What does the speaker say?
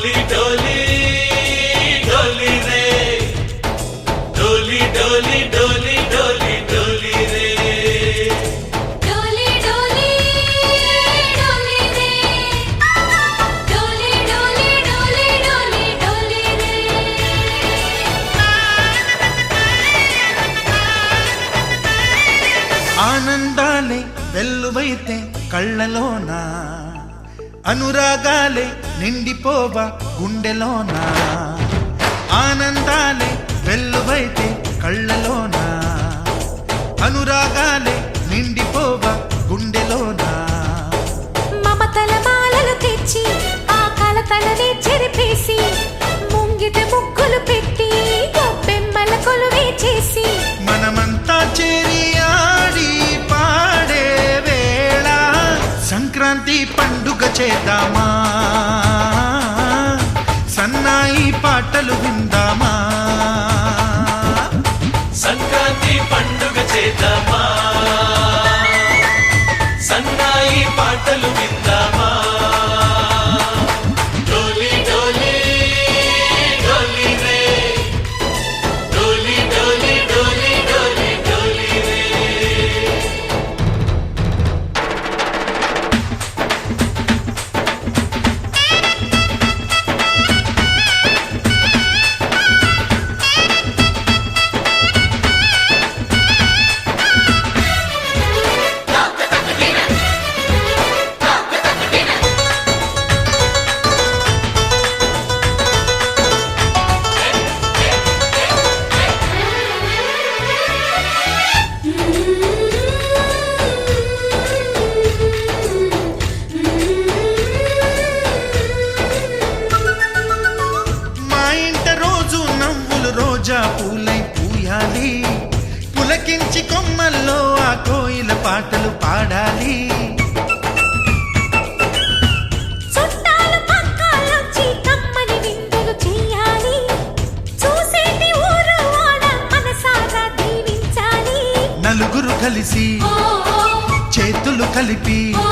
डोली डोली डोली रे डोली डोली डोली डोली डोली रे डोली डोली डोली रे डोली डोली डोली डोली डोली रे ఆనందాలే వెల్లువైతే కళ్ళలోనా అనురాగాలే నిండిపోవా గుండెలోనా ఆనందాలే వెల్లువైతే కళ్ళలోనా అనురాగాలే నిండిపోవా గుండెలోనా మమతల మాలలు తెచ్చి ఆ కలతలనే చెరిపేసి ముంగిట ముగ్గులు పెట్టి గొప్పెమ్మల కొలువే చేసి మనమంతా చేరి ఆడి పాడే వేళ సంక్రాంతి పండుగ చేద్దామా సన్నాయి పాటలు విందామా సంక్రాంతి పండుగ చేద్దామా సన్నాయి పాటలు విందామా డోలి డోలి డోలి రే డోలి డోలి డోలి డోలి డోలి రే మా ఇంట రోజు నవ్వులు రోజా పూలై పూయాలి పులకించి కొమ్మల్లో ఆ కోయిల పాటలు పాడాలి చుట్టాలు పక్కాలొచ్చి కమ్మని విందులు చెయ్యాలి చూసేటి ఊరు వాడ మనసారా దీవించాలి నలుగురు కలిసి ఓ చేతులు కలిపి ఓ